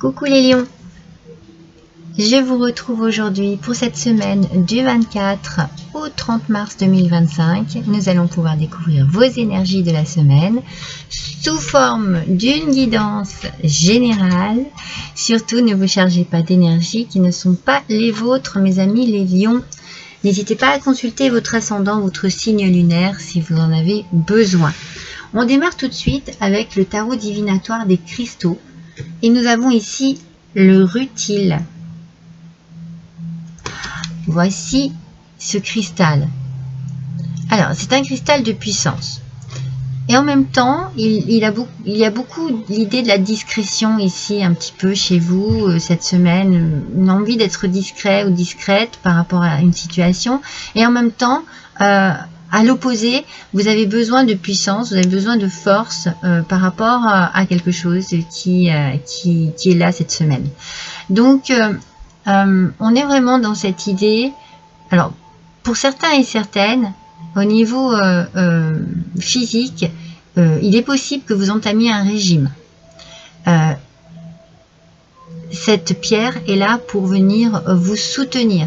Coucou les lions, je vous retrouve aujourd'hui pour cette semaine du 24 au 30 mars 2025. Nous allons pouvoir découvrir vos énergies de la semaine sous forme d'une guidance générale. Surtout, ne vous chargez pas d'énergies qui ne sont pas les vôtres, mes amis les lions. N'hésitez pas à consulter votre ascendant, votre signe lunaire si vous en avez besoin. On démarre tout de suite avec le tarot divinatoire des cristaux. Et nous avons ici le rutile. Voici ce cristal. Alors, c'est un cristal de puissance. Et en même temps, il y a beaucoup l'idée de la discrétion ici, un petit peu chez vous, cette semaine. Une envie d'être discret ou discrète par rapport à une situation. Et en même temps, à l'opposé, vous avez besoin de puissance, vous avez besoin de force par rapport à quelque chose qui est là cette semaine. Donc, on est vraiment dans cette idée. Alors, pour certains et certaines, au niveau physique, il est possible que vous entamiez un régime. Cette pierre est là pour venir vous soutenir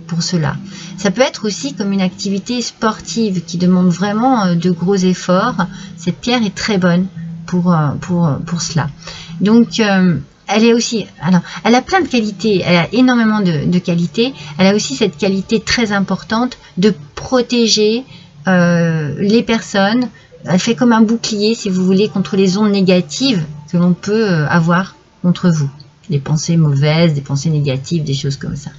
pour cela. Ça peut être aussi comme une activité sportive qui demande vraiment de gros efforts. Cette pierre est très bonne pour cela. Donc, elle est aussi, alors, elle a plein de qualités, elle a énormément de qualités. Elle a aussi cette qualité très importante de protéger les personnes. Elle fait comme un bouclier, si vous voulez, contre les ondes négatives que l'on peut avoir contre vous. Des pensées mauvaises, des pensées négatives, des choses comme ça.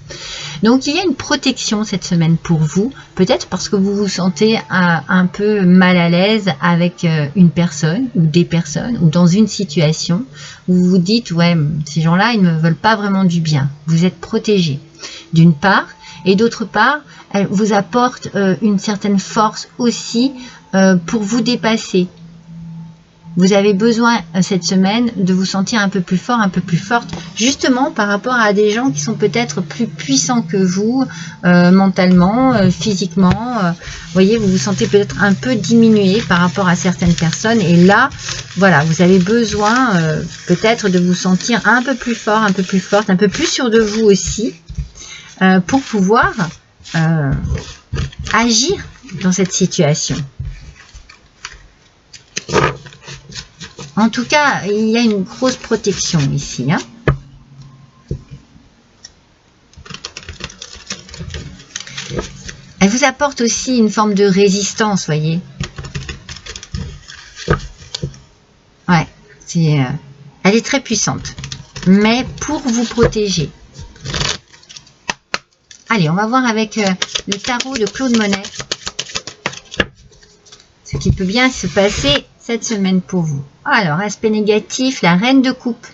Donc, il y a une protection cette semaine pour vous, peut-être parce que vous vous sentez un peu mal à l'aise avec une personne ou des personnes ou dans une situation où vous vous dites, ouais, ces gens-là, ils ne me veulent pas vraiment du bien. Vous êtes protégé, d'une part, et d'autre part, elle vous apporte une certaine force aussi pour vous dépasser. Vous avez besoin cette semaine de vous sentir un peu plus fort, un peu plus forte, justement par rapport à des gens qui sont peut-être plus puissants que vous, mentalement, physiquement. Vous voyez, vous vous sentez peut-être un peu diminué par rapport à certaines personnes. Et là, voilà, vous avez besoin peut-être de vous sentir un peu plus fort, un peu plus forte, un peu plus sûr de vous aussi, pour pouvoir agir dans cette situation. En tout cas, il y a une grosse protection ici. Hein. Elle vous apporte aussi une forme de résistance, voyez. Ouais, elle est très puissante, mais pour vous protéger. Allez, on va voir avec le tarot de Claude Monet ce qui peut bien se passer cette semaine pour vous. Alors, aspect négatif, la reine de coupe.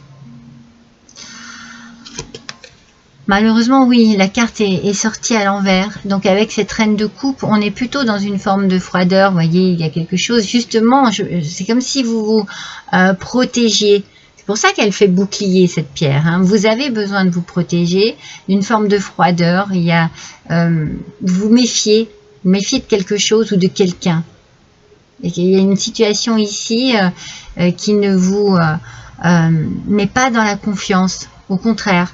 Malheureusement, oui, la carte est sortie à l'envers. Donc, avec cette reine de coupe, on est plutôt dans une forme de froideur. Vous voyez, il y a quelque chose, justement, c'est comme si vous vous protégiez. C'est pour ça qu'elle fait bouclier, cette pierre. Hein. Vous avez besoin de vous protéger d'une forme de froideur. Il y a, vous méfiez de quelque chose ou de quelqu'un. Il y a une situation ici qui ne vous met pas dans la confiance, au contraire.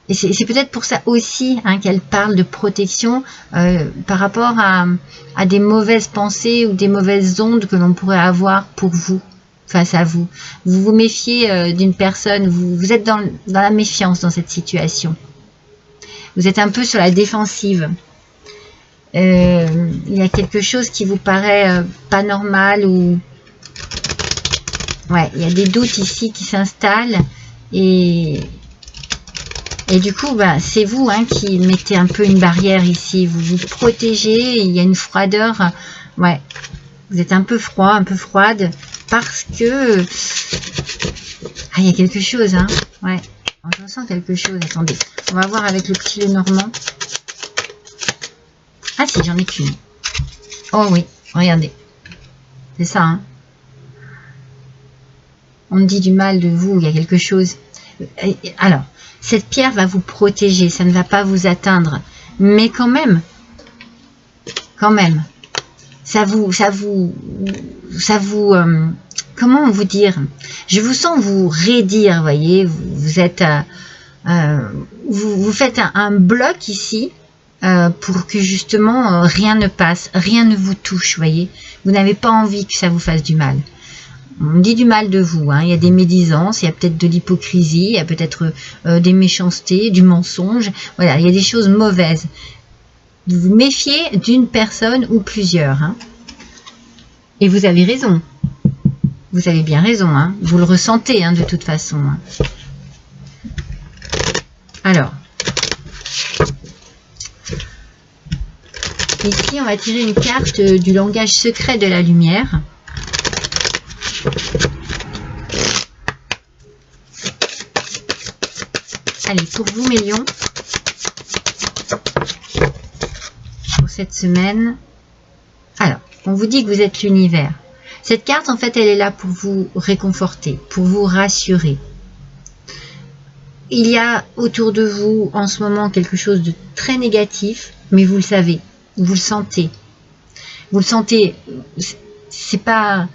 Et c'est peut-être pour ça aussi hein, qu'elle parle de protection par rapport à des mauvaises pensées ou des mauvaises ondes que l'on pourrait avoir pour vous, face à vous. Vous vous méfiez d'une personne, vous êtes dans la méfiance dans cette situation. Vous êtes un peu sur la défensive. Il y a quelque chose qui vous paraît pas normal ou ouais, il y a des doutes ici qui s'installent et du coup bah, c'est vous hein, qui mettez un peu une barrière ici, vous vous protégez, il y a une froideur, ouais, vous êtes un peu froid, un peu froide parce que il y a quelque chose hein, ouais, je ressens quelque chose, attendez, on va voir avec le petit Lenormand. Ah si, j'en ai qu'une. Oh oui, regardez. C'est ça, hein. On me dit du mal de vous, il y a quelque chose. Alors, cette pierre va vous protéger, ça ne va pas vous atteindre. Mais quand même, comment vous dire, je vous sens vous raidir, vous voyez, vous êtes, vous faites un bloc ici pour que justement rien ne passe, rien ne vous touche, vous voyez. Vous n'avez pas envie que ça vous fasse du mal. On dit du mal de vous, hein. Il y a des médisances, il y a peut-être de l'hypocrisie, il y a peut-être des méchancetés, du mensonge, voilà, il y a des choses mauvaises. Vous vous méfiez d'une personne ou plusieurs, hein. Et vous avez raison. Vous avez bien raison, hein. Vous le ressentez, hein, de toute façon, hein. Alors, ici, on va tirer une carte du langage secret de la lumière. Allez, pour vous, mes lions, pour cette semaine. Alors, on vous dit que vous êtes l'univers. Cette carte, en fait, elle est là pour vous réconforter, pour vous rassurer. Il y a autour de vous, en ce moment, quelque chose de très négatif, mais vous le savez, vous le sentez. Vous le sentez, c'est pas...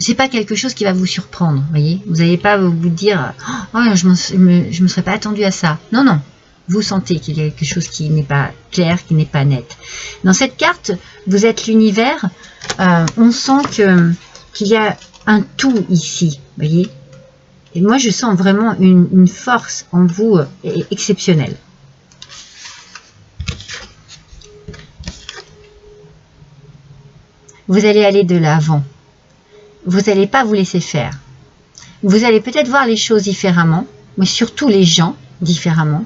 C'est pas quelque chose qui va vous surprendre, voyez. Vous n'allez pas vous dire « Oh, je me serais pas attendu à ça ». Non, non. Vous sentez qu'il y a quelque chose qui n'est pas clair, qui n'est pas net. Dans cette carte, vous êtes l'univers. On sent qu'il y a un tout ici, voyez. Et moi, je sens vraiment une force en vous exceptionnelle. Vous allez aller de l'avant. Vous n'allez pas vous laisser faire. Vous allez peut-être voir les choses différemment, mais surtout les gens différemment.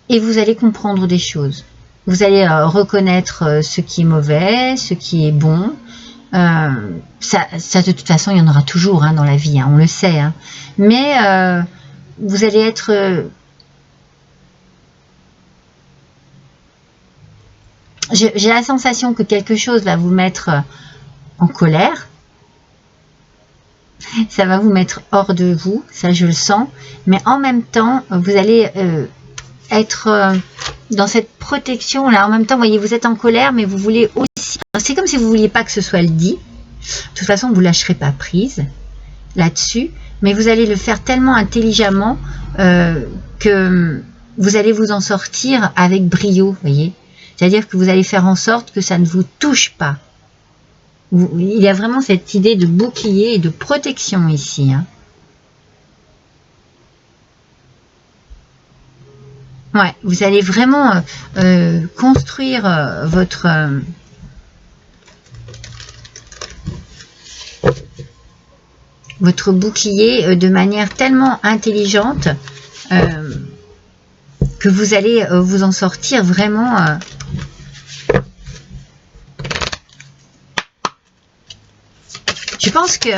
Et vous allez comprendre des choses. Vous allez reconnaître ce qui est mauvais, ce qui est bon. Ça de toute façon, il y en aura toujours, hein, dans la vie, hein, on le sait. Hein. Mais vous allez être... J'ai la sensation que quelque chose va vous mettre en colère. Ça va vous mettre hors de vous, ça je le sens. Mais en même temps, vous allez être dans cette protection là. En même temps, vous voyez, vous êtes en colère, mais vous voulez aussi... C'est comme si vous ne vouliez pas que ce soit le dit. De toute façon, vous ne lâcherez pas prise là-dessus. Mais vous allez le faire tellement intelligemment que vous allez vous en sortir avec brio, vous voyez. C'est-à-dire que vous allez faire en sorte que ça ne vous touche pas. Il y a vraiment cette idée de bouclier et de protection ici. Hein. Ouais, vous allez vraiment construire votre bouclier de manière tellement intelligente que vous allez vous en sortir vraiment... Je pense que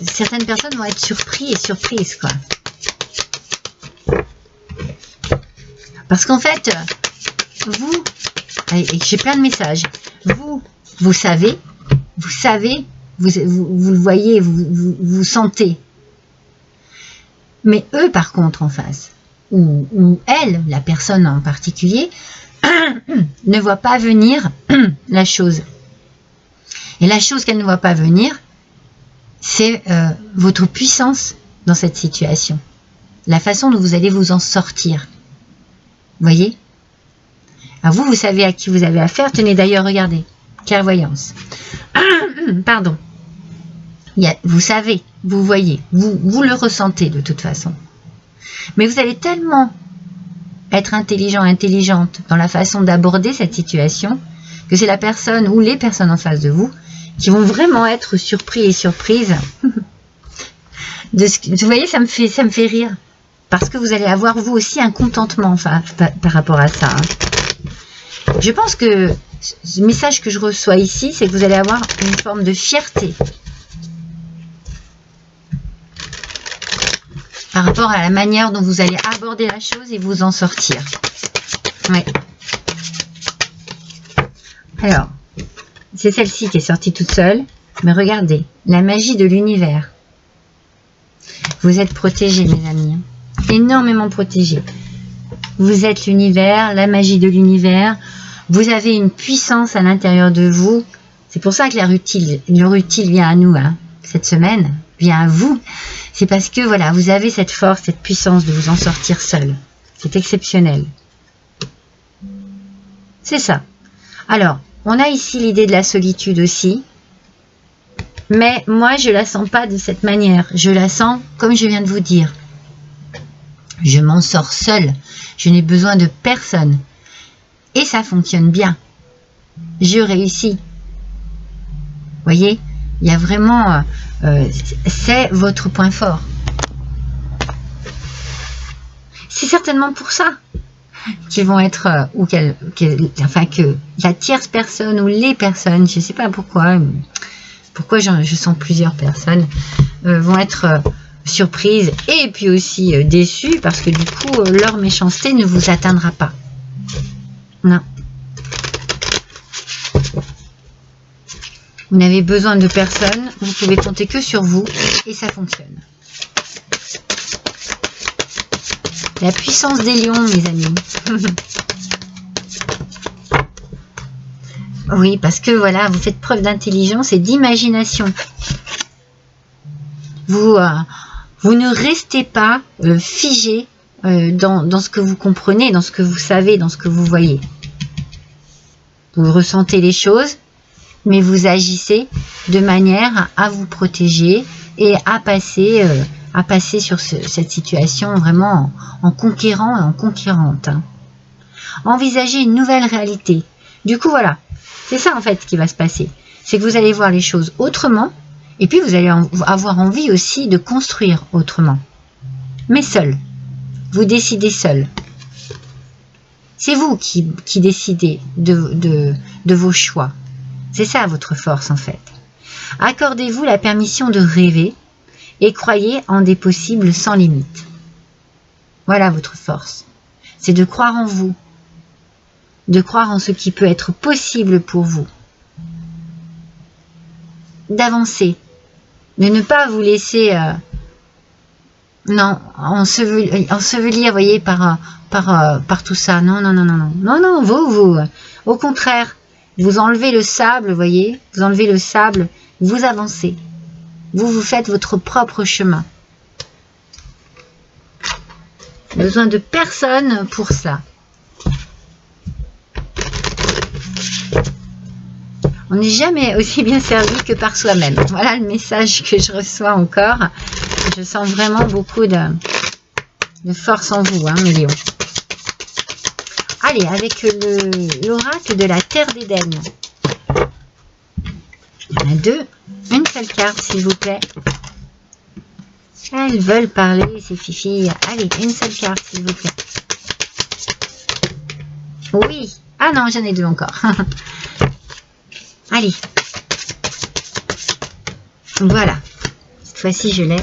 certaines personnes vont être surpris et surprises, quoi. Parce qu'en fait, vous, j'ai plein de messages, vous savez, vous le voyez, vous sentez. Mais eux, par contre, en face, ou elle, la personne en particulier, ne voit pas venir la chose. Et la chose qu'elle ne voit pas venir, c'est votre puissance dans cette situation. La façon dont vous allez vous en sortir. Vous voyez? Alors vous savez à qui vous avez affaire. Tenez d'ailleurs, regardez. Clairvoyance. Pardon. Vous savez, vous voyez, vous le ressentez de toute façon. Mais vous allez tellement être intelligent, intelligente dans la façon d'aborder cette situation que c'est la personne ou les personnes en face de vous qui vont vraiment être surpris et surprises. Vous voyez, ça me fait rire. Parce que vous allez avoir vous aussi un contentement par rapport à ça. Hein. Je pense que ce message que je reçois ici, c'est que vous allez avoir une forme de fierté. Par rapport à la manière dont vous allez aborder la chose et vous en sortir. Ouais. Alors, c'est celle-ci qui est sortie toute seule. Mais regardez, la magie de l'univers. Vous êtes protégés, mes amis. Énormément protégés. Vous êtes l'univers, la magie de l'univers. Vous avez une puissance à l'intérieur de vous. C'est pour ça que l'heure utile vient à nous, hein, cette semaine, vient à vous. C'est parce que voilà, vous avez cette force, cette puissance de vous en sortir seul. C'est exceptionnel. C'est ça. Alors, on a ici l'idée de la solitude aussi. Mais moi, je la sens pas de cette manière. Je la sens comme je viens de vous dire. Je m'en sors seule. Je n'ai besoin de personne. Et ça fonctionne bien. Je réussis. Vous voyez, il y a vraiment... c'est votre point fort. C'est certainement pour ça qu'ils vont être... enfin, que la tierce personne ou les personnes, je ne sais pas pourquoi je sens plusieurs personnes, vont être surprises et puis aussi déçues parce que du coup, leur méchanceté ne vous atteindra pas. Non. Vous n'avez besoin de personne, vous pouvez compter que sur vous et ça fonctionne. La puissance des lions, mes amis. Oui, parce que voilà, vous faites preuve d'intelligence et d'imagination. Vous ne restez pas figé dans ce que vous comprenez, dans ce que vous savez, dans ce que vous voyez. Vous ressentez les choses, mais vous agissez de manière à vous protéger et à passer sur cette situation vraiment en conquérant et en conquérante. Envisagez une nouvelle réalité. Du coup, voilà, c'est ça en fait qui va se passer. C'est que vous allez voir les choses autrement et puis vous allez avoir envie aussi de construire autrement. Mais seul. Vous décidez seul. C'est vous qui décidez de vos choix. C'est ça votre force en fait. Accordez-vous la permission de rêver et croyez en des possibles sans limite. Voilà votre force. C'est de croire en vous. De croire en ce qui peut être possible pour vous. D'avancer. De ne pas vous laisser ensevelir, vous voyez, par tout ça. Non, non, non, non, non. Non, non, vous. Au contraire, vous enlevez le sable, vous voyez. Vous enlevez le sable, vous avancez. Vous faites votre propre chemin. Besoin de personne pour ça. On n'est jamais aussi bien servi que par soi-même. Voilà le message que je reçois encore. Je sens vraiment beaucoup de force en vous, hein, mes lions. Allez, avec l'oracle de la terre d'Éden. Il y en a deux. Une seule carte, s'il vous plaît. Elles veulent parler, ces filles. Allez, une seule carte, s'il vous plaît. Oui. Ah non, j'en ai deux encore. Allez. Voilà. Cette fois-ci, je l'ai.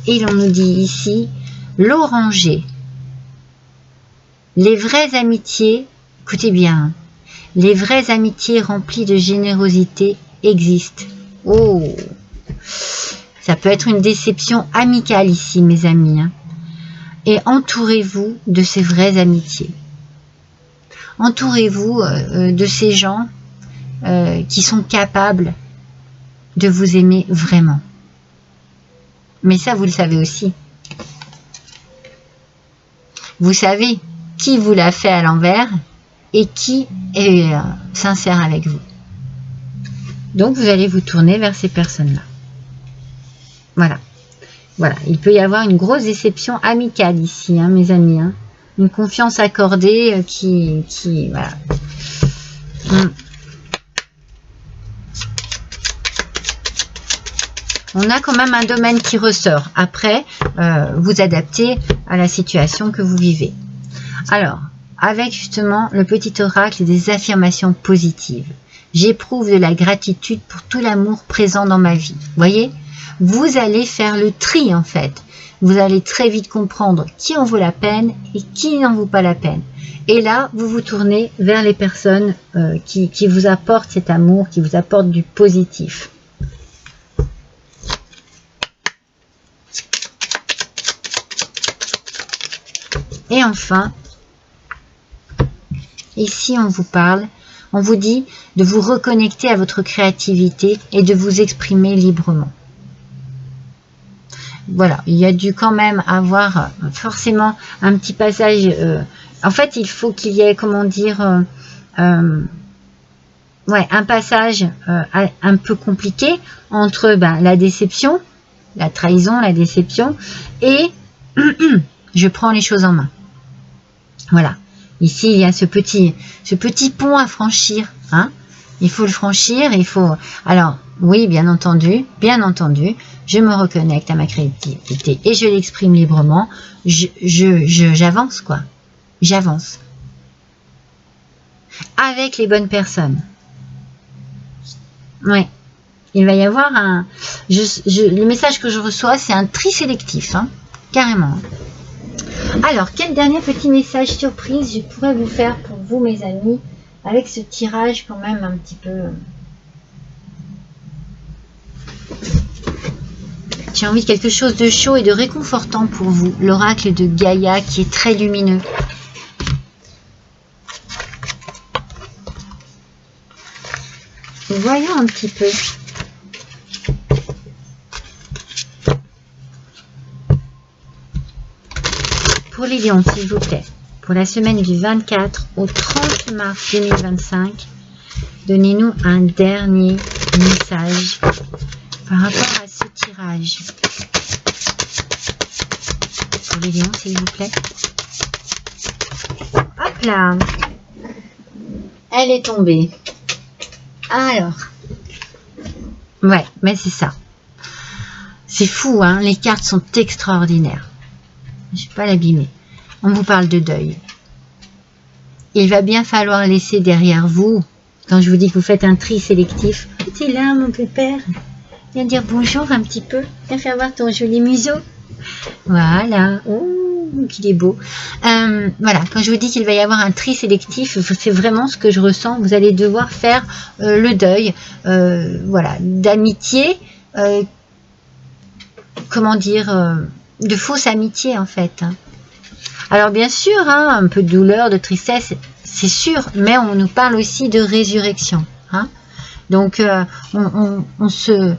Et l'on nous dit ici, l'oranger. Les vraies amitiés, écoutez bien, les vraies amitiés remplies de générosité existent. Oh, ça peut être une déception amicale ici, mes amis. Hein. Et entourez-vous de ces vraies amitiés. Entourez-vous de ces gens qui sont capables de vous aimer vraiment. Mais ça, vous le savez aussi. Vous savez qui vous l'a fait à l'envers et qui est sincère avec vous. Donc, vous allez vous tourner vers ces personnes-là. Voilà. Voilà. Il peut y avoir une grosse déception amicale ici, hein, mes amis. Hein. Une confiance accordée qui voilà. On a quand même un domaine qui ressort. Après, vous adaptez à la situation que vous vivez. Alors, avec justement le petit oracle des affirmations positives. J'éprouve de la gratitude pour tout l'amour présent dans ma vie. Vous voyez, vous allez faire le tri en fait. Vous allez très vite comprendre qui en vaut la peine et qui n'en vaut pas la peine. Et là, vous vous tournez vers les personnes qui vous apportent cet amour, qui vous apportent du positif. Et enfin, ici on vous parle, on vous dit de vous reconnecter à votre créativité et de vous exprimer librement. Voilà, il y a dû quand même avoir forcément un petit passage. En fait, il faut qu'il y ait, comment dire, ouais, un passage un peu compliqué entre la déception, la trahison, la déception, et je prends les choses en main. Voilà. Ici, il y a ce petit pont à franchir. Hein. Il faut le franchir. Il faut. Alors, oui, bien entendu, je me reconnecte à ma créativité et je l'exprime librement. J'avance, quoi. J'avance. Avec les bonnes personnes. Ouais. Il va y avoir un... le message que je reçois, c'est un tri sélectif. Hein, carrément. Alors, quel dernier petit message surprise je pourrais vous faire pour vous, mes amis, avec ce tirage quand même un petit peu... J'ai envie de quelque chose de chaud et de réconfortant pour vous. L'oracle de Gaïa qui est très lumineux. Voyons un petit peu. Pour les lions, s'il vous plaît, pour la semaine du 24 au 30 mars 2025, donnez-nous un dernier message par rapport à ce tirage. Pour les lions, s'il vous plaît. Hop là. Elle est tombée. Alors. Ouais, mais c'est ça. C'est fou, hein. Les cartes sont extraordinaires. Je ne vais pas l'abîmer. On vous parle de deuil. Il va bien falloir laisser derrière vous, quand je vous dis que vous faites un tri sélectif, t'es là mon pépère, viens dire bonjour un petit peu, viens faire voir ton joli museau. Voilà, oh, qu'il est beau. Voilà, quand je vous dis qu'il va y avoir un tri sélectif, c'est vraiment ce que je ressens. Vous allez devoir faire le deuil, voilà, d'amitié, comment dire, de fausse amitié en fait. Alors bien sûr, hein, un peu de douleur, de tristesse, c'est sûr, mais on nous parle aussi de résurrection. Hein. Donc on se...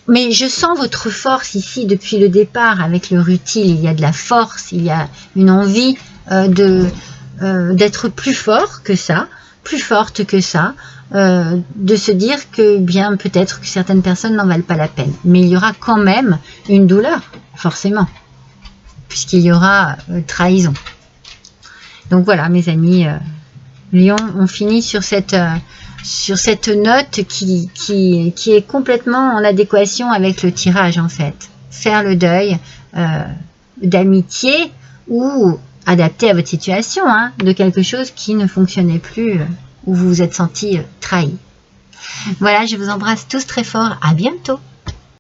Mais je sens votre force ici depuis le départ avec le rutile. Il y a de la force, il y a une envie d'être plus fort que ça, plus forte que ça, de se dire que bien peut-être que certaines personnes n'en valent pas la peine. Mais il y aura quand même une douleur, forcément, puisqu'il y aura trahison. Donc voilà, mes amis, Lion, on finit sur cette note qui est complètement en adéquation avec le tirage en fait. Faire le deuil d'amitié ou adapté à votre situation, hein, de quelque chose qui ne fonctionnait plus, où vous vous êtes senti trahi. Voilà, je vous embrasse tous très fort, à bientôt.